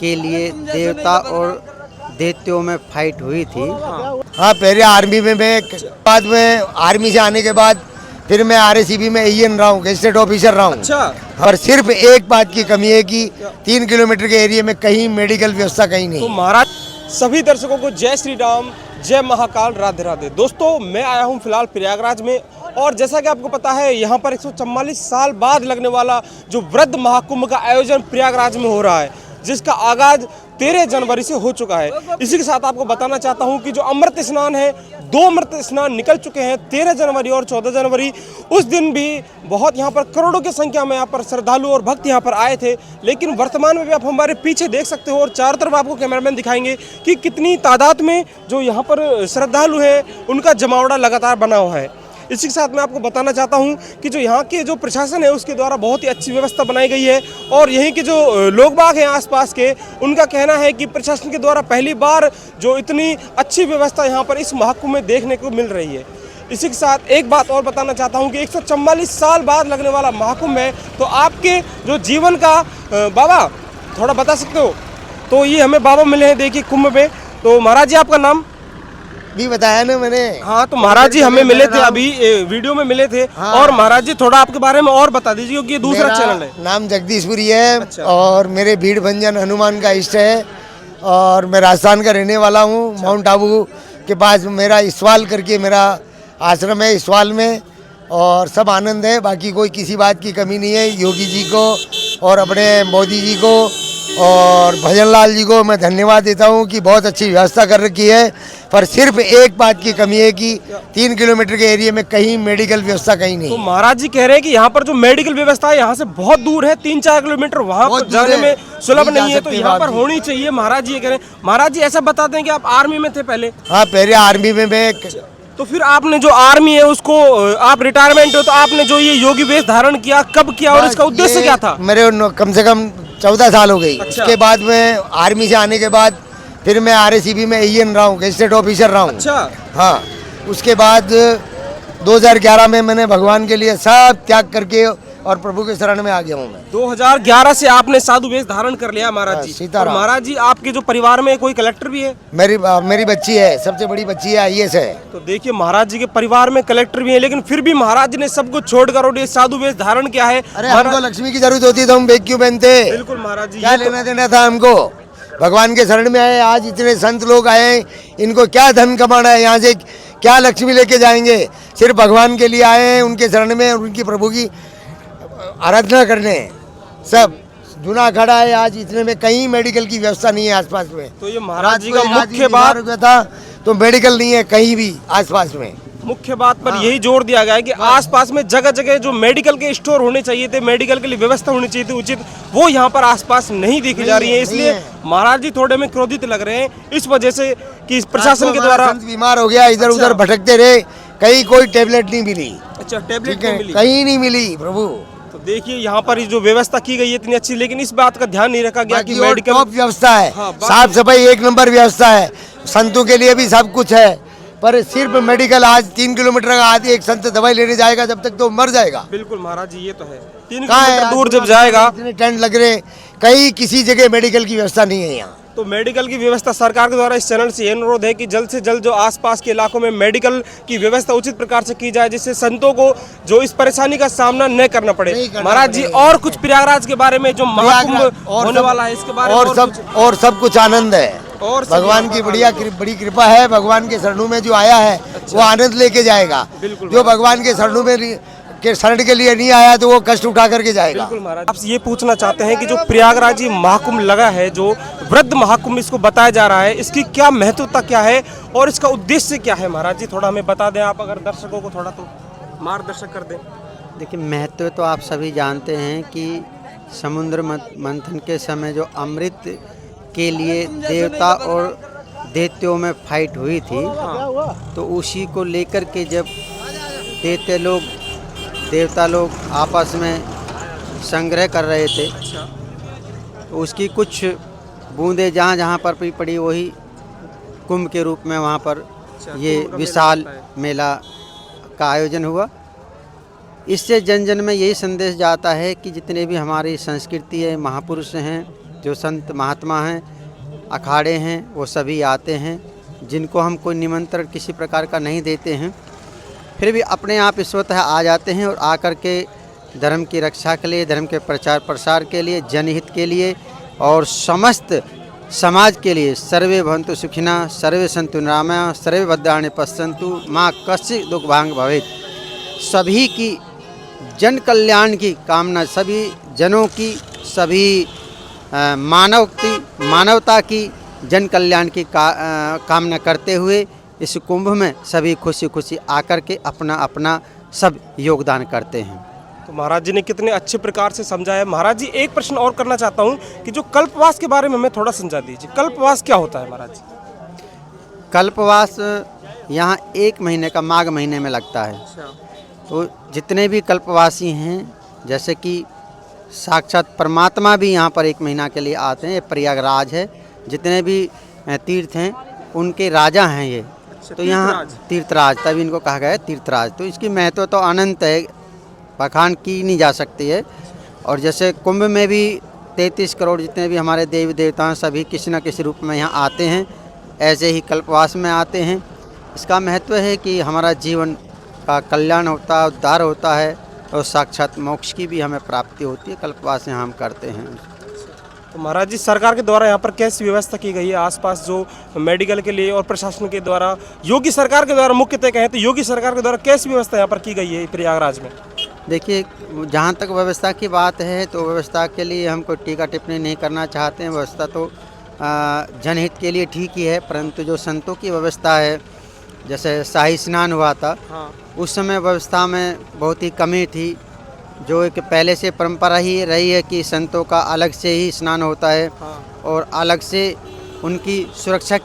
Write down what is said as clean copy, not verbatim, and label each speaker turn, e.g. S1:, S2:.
S1: के लिए देवता और दैत्यों में फाइट हुई थी।
S2: हाँ, पहले आर्मी में मैं, बाद में आर्मी से आने के बाद फिर मैं आरएसीबी में एईएन रहा हूँ, गेस्टेड ऑफिसर रहा हूँ।
S3: अच्छा।
S2: और सिर्फ एक बात की कमी है कि 3 किलोमीटर के एरिया में कहीं मेडिकल व्यवस्था कहीं नहीं।
S3: तो महाराज सभी दर्शकों को जय श्री राम, जय महाकाल, राधे राधे। दोस्तों मैं आया हूँ फिलहाल प्रयागराज में, और जैसा कि आपको पता है यहाँ पर 144 साल बाद लगने वाला जो वृद्ध महाकुंभ का आयोजन प्रयागराज में हो रहा है, जिसका आगाज 13 जनवरी से हो चुका है। इसी के साथ आपको बताना चाहता हूं कि जो अमृत स्नान है, 2 अमृत स्नान निकल चुके हैं, 13 जनवरी और 14 जनवरी। उस दिन भी बहुत यहाँ पर करोड़ों की संख्या में यहाँ पर श्रद्धालु और भक्त यहाँ पर आए थे, लेकिन वर्तमान में भी आप हमारे पीछे देख सकते हो और चारों तरफ आपको कैमरामैन दिखाएंगे कि कितनी तादाद में जो यहाँ पर श्रद्धालु हैं उनका जमावड़ा लगातार बना हुआ है। इसी के साथ मैं आपको बताना चाहता हूं कि जो यहाँ के जो प्रशासन है उसके द्वारा बहुत ही अच्छी व्यवस्था बनाई गई है, और यहीं के जो लोग बाग हैं आसपास के, उनका कहना है कि प्रशासन के द्वारा पहली बार जो इतनी अच्छी व्यवस्था यहाँ पर इस महाकुंभ में देखने को मिल रही है। इसी के साथ एक बात और बताना चाहता हूँ कि 144 साल बाद लगने वाला महाकुंभ है, तो आपके जो जीवन का बाबा थोड़ा बता सकते हो? तो ये हमें बाबा मिले हैं देखिए कुंभ में। तो महाराज जी आपका नाम
S2: भी बताया ना मैंने।
S3: हाँ, तो महाराज जी हमें मिले थे, अभी वीडियो में मिले थे। हाँ। और महाराज जी थोड़ा आपके बारे में और बता दीजिए क्योंकि ये दूसरा चैनल है।
S2: नाम जगदीशपुरी है।
S3: अच्छा।
S2: और मेरे भीड़ भंजन हनुमान का इष्ट है, और मैं राजस्थान का रहने वाला हूँ। अच्छा। माउंट आबू के पास मेरा इसवाल करके मेरा आश्रम है, इसवाल में, और सब आनंद है। बाकी कोई किसी बात की कमी नहीं है। योगी जी को और अपने मोदी जी को और भजनलाल जी को मैं धन्यवाद देता हूं कि बहुत अच्छी व्यवस्था कर रखी है। पर सिर्फ एक बात की कमी है कि 3 किलोमीटर के एरिया में कहीं मेडिकल व्यवस्था कहीं नहीं।
S3: तो महाराज जी कह रहे हैं कि यहाँ पर जो मेडिकल व्यवस्था है यहाँ से बहुत दूर है, 3-4 किलोमीटर, वहाँ पर जाने में सुलभ नहीं है, तो यहाँ पर होनी चाहिए। महाराज जी कह रहे हैं। महाराज जी ऐसा बताते हैं कि आप आर्मी में थे पहले?
S2: हाँ, पहले आर्मी में मैं।
S3: तो फिर आपने जो आर्मी है उसको, आप रिटायरमेंट हो, तो आपने जो ये योगी वेश धारण किया कब किया और इसका उद्देश्य क्या था?
S2: मेरे कम से कम 14 साल हो गई।
S3: अच्छा।
S2: उसके बाद में आर्मी से आने के बाद फिर मैं आरएसीबी में एईएन रहा हूँ, गेस्टेड ऑफिसर रहा हूँ।
S3: अच्छा।
S2: हाँ, उसके बाद 2011 में मैंने भगवान के लिए सब त्याग करके और प्रभु के शरण में आ गया हूँ मैं।
S3: 2011 से आपने साधु वेश धारण कर लिया महाराज जी। और महाराज जी आपके जो परिवार में कोई कलेक्टर भी है?
S2: मेरी बच्ची है, सबसे बड़ी बच्ची है, आईएएस है।
S3: तो देखिए महाराज जी के परिवार में कलेक्टर भी है, लेकिन फिर भी महाराज जी ने सब कुछ छोड़कर और ये साधु वेश धारण किया है।
S2: अरे हमको लक्ष्मी की जरूरत होती तो हम बेग क्यों पहनते?
S3: बिल्कुल महाराज जी,
S2: क्या लेना देना था हमको? भगवान के शरण में आए, आज इतने संत लोग आए, इनको क्या धन कमाना है? यहाँ से क्या लक्ष्मी लेके जाएंगे? सिर्फ भगवान के लिए आए हैं, उनके शरण में, उनकी प्रभु की आराधना करने। सब जुना खड़ा है, आज इतने में कहीं मेडिकल की व्यवस्था नहीं है आसपास में।
S3: तो ये महाराज जी का मुख्य बात
S2: था, तो मेडिकल नहीं है कहीं भी आसपास में।
S3: मुख्य बात पर यही जोर दिया गया है कि आसपास में जगह जगह जो मेडिकल के स्टोर होने चाहिए थे, मेडिकल के लिए व्यवस्था होनी चाहिए थी उचित, वो यहाँ पर आसपास नहीं देखी जा रही है। इसलिए महाराज जी थोड़े में क्रोधित लग रहे हैं इस वजह से कि प्रशासन के द्वारा
S2: बीमार हो गया, इधर उधर भटकते रहे, कहीं कोई टेबलेट नहीं मिली।
S3: अच्छा, टेबलेट नहीं मिली?
S2: कहीं नहीं मिली प्रभु।
S3: तो देखिए यहाँ पर जो व्यवस्था की गई है इतनी अच्छी, लेकिन इस बात का ध्यान नहीं रखा गया कि मेडिकल
S2: टॉप व्यवस्था है।
S3: हाँ,
S2: साफ सफाई 1 नंबर व्यवस्था है, संतों के लिए भी सब कुछ है, पर सिर्फ मेडिकल आज 3 किलोमीटर का आज एक संत दवाई लेने जाएगा जब तक तो मर जाएगा।
S3: बिल्कुल महाराज जी, ये तो है। 3 किलोमीटर दूर जब जाएगा,
S2: इतने टेंट लग रहे, कहीं किसी जगह मेडिकल की व्यवस्था नहीं है यहाँ।
S3: तो मेडिकल की व्यवस्था सरकार के द्वारा इस चैनल से ये अनुरोध है कि जल्द से जल्द जो आसपास के इलाकों में मेडिकल की व्यवस्था उचित प्रकार से की जाए, जिससे संतों को जो इस परेशानी का सामना न करना पड़े। महाराज जी और कुछ प्रयागराज के बारे में जो महाकुंभ होने वाला है इसके बारे में
S2: और सब कुछ आनंद है, और भगवान की बड़ी कृपा है। भगवान के शरणों में जो आया है वो आनंद लेके जाएगा। जो भगवान के शरणों में के शरण के लिए नहीं आया तो वो कष्ट उठा करके जाएगा।
S3: बिल्कुल महाराज, आपसे ये पूछना चाहते हैं कि जो प्रयागराज महाकुंभ लगा है, जो वृद्ध महाकुंभ इसको बताया जा रहा है, इसकी क्या महत्वता क्या है और इसका उद्देश्य क्या है? महाराज जी थोड़ा हमें बता दें आप, अगर दर्शकों को थोड़ा तो मार्गदर्शक कर दें।
S1: देखिए, महत्व तो आप सभी जानते हैं कि समुद्र मंथन के समय जो अमृत के लिए देवता और दैत्यों में फाइट हुई थी, तो उसी को लेकर के जब देवता लोग आपस में संग्रह कर रहे थे, तो उसकी कुछ बूंदें जहाँ जहाँ पर भी पड़ी वही कुंभ के रूप में वहाँ पर ये विशाल मेला का आयोजन हुआ। इससे जन जन में यही संदेश जाता है कि जितने भी हमारी संस्कृति है, महापुरुष हैं, जो संत महात्मा हैं, अखाड़े हैं, वो सभी आते हैं, जिनको हम कोई निमंत्रण किसी प्रकार का नहीं देते हैं, फिर भी अपने आप स्वतः आ जाते हैं और आकर के धर्म की रक्षा के लिए, धर्म के प्रचार प्रसार के लिए, जनहित के लिए और समस्त समाज के लिए सर्वे भवन्तु सुखिनः, सर्वे सन्तु निरामयाः, सर्वे भद्राणि पश्यन्तु, माँ कश्चित् दुःखभाग् भवेत्। सभी की जन कल्याण की कामना, सभी जनों की, सभी मानवता की जन कल्याण की कामना करते हुए इस कुंभ में सभी खुशी खुशी आकर के अपना अपना सब योगदान करते हैं।
S3: तो महाराज जी ने कितने अच्छे प्रकार से समझाया। महाराज जी एक प्रश्न और करना चाहता हूँ कि जो कल्पवास के बारे में हमें थोड़ा समझा दीजिए। कल्पवास क्या होता है महाराज जी?
S1: कल्पवास यहाँ 1 महीने का माघ महीने में लगता है। तो जितने भी कल्पवासी हैं, जैसे कि साक्षात परमात्मा भी यहाँ पर 1 महीना के लिए आते हैं। ये प्रयागराज है, जितने भी तीर्थ हैं उनके राजा हैं ये। तो यहाँ तीर्थराज, तभी इनको कहा गया है तीर्थराज। तो इसकी महत्व तो अनंत है, बखान की नहीं जा सकती है। और जैसे कुंभ में भी 33 करोड़ जितने भी हमारे देवी देवता हैं, सभी किसी न किसी रूप में यहाँ आते हैं, ऐसे ही कल्पवास में आते हैं। इसका महत्व है कि हमारा जीवन का कल्याण होता है, उद्धार होता है और साक्षात मोक्ष की भी हमें प्राप्ति होती है। कल्पवास यहाँ हम करते हैं।
S3: तो महाराज जी सरकार के द्वारा यहाँ पर कैसी व्यवस्था की गई है आसपास जो मेडिकल के लिए और प्रशासन के द्वारा, योगी सरकार के द्वारा मुख्यतः कहें तो योगी सरकार के द्वारा कैसी व्यवस्था यहाँ पर की गई है प्रयागराज में?
S1: देखिए, जहाँ तक व्यवस्था की बात है तो व्यवस्था के लिए हम कोई टीका टिप्पणी नहीं करना चाहते हैं। व्यवस्था तो जनहित के लिए ठीक ही है, परंतु जो संतों की व्यवस्था है, जैसे शाही स्नान हुआ था, उस समय व्यवस्था में बहुत ही कमी थी। जो एक पहले से परंपरा ही रही है कि संतों का अलग से ही स्नान होता है और अलग से उनकी सुरक्षा